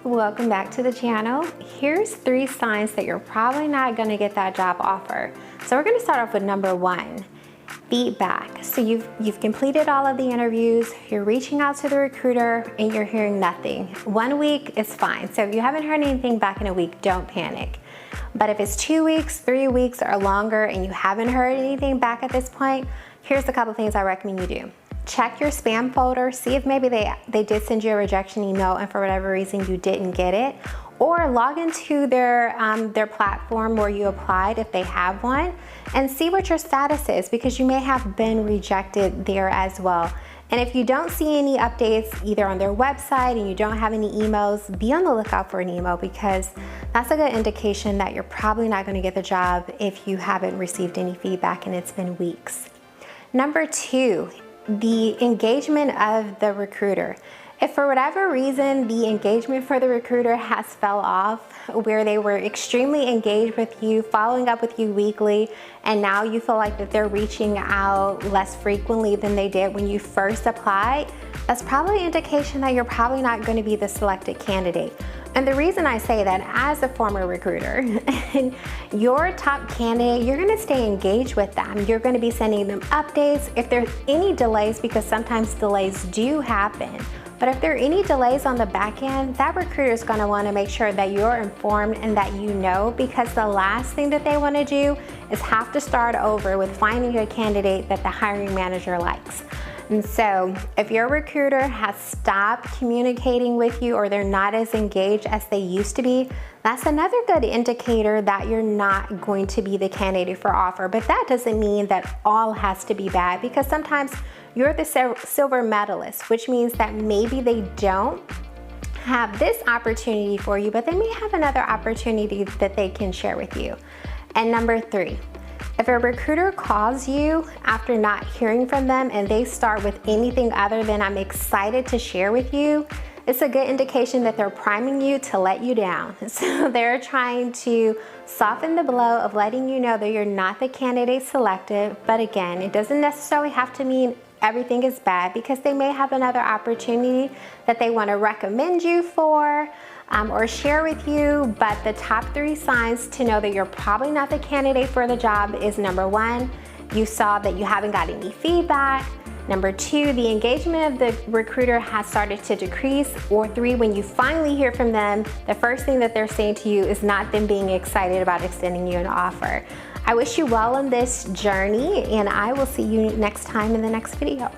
Welcome back to the channel. Here's 3 signs that you're probably not going to get that job offer. So we're going to start off with number 1, feedback. So you've completed all of the interviews, you're reaching out to the recruiter and you're hearing nothing. 1 week is fine. So if you haven't heard anything back in a week, don't panic. But if it's 2 weeks, 3 weeks or longer and you haven't heard anything back at this point, here's a couple things I recommend you do. Check your spam folder, see if maybe they did send you a rejection email and for whatever reason you didn't get it, or log into their platform where you applied if they have one and see what your status is, because you may have been rejected there as well. And if you don't see any updates either on their website and you don't have any emails, be on the lookout for an email, because that's a good indication that you're probably not going to get the job if you haven't received any feedback and it's been weeks. Number 2, the engagement of the recruiter. If for whatever reason the engagement for the recruiter has fell off, where they were extremely engaged with you, following up with you weekly, and now you feel like that they're reaching out less frequently than they did when you first applied, that's probably an indication that you're probably not going to be the selected candidate. And the reason I say that, as a former recruiter, your top candidate, you're going to stay engaged with them. You're going to be sending them updates. If there's any delays, because sometimes delays do happen, but if there are any delays on the back end, that recruiter is going to want to make sure that you're informed and that you know, because the last thing that they want to do is have to start over with finding a candidate that the hiring manager likes. And so if your recruiter has stopped communicating with you, or they're not as engaged as they used to be, that's another good indicator that you're not going to be the candidate for offer. But that doesn't mean that all has to be bad, because sometimes you're the silver medalist, which means that maybe they don't have this opportunity for you, but they may have another opportunity that they can share with you. And number 3, if a recruiter calls you after not hearing from them and they start with anything other than "I'm excited to share with you," it's a good indication that they're priming you to let you down. So they're trying to soften the blow of letting you know that you're not the candidate selected. But again, it doesn't necessarily have to mean everything is bad, because they may have another opportunity that they want to recommend you for or share with you. But the top 3 signs to know that you're probably not the candidate for the job is: number 1, you saw that you haven't got any feedback. Number 2, the engagement of the recruiter has started to decrease. Or 3, when you finally hear from them, the first thing that they're saying to you is not them being excited about extending you an offer. I wish you well on this journey, and I will see you next time in the next video.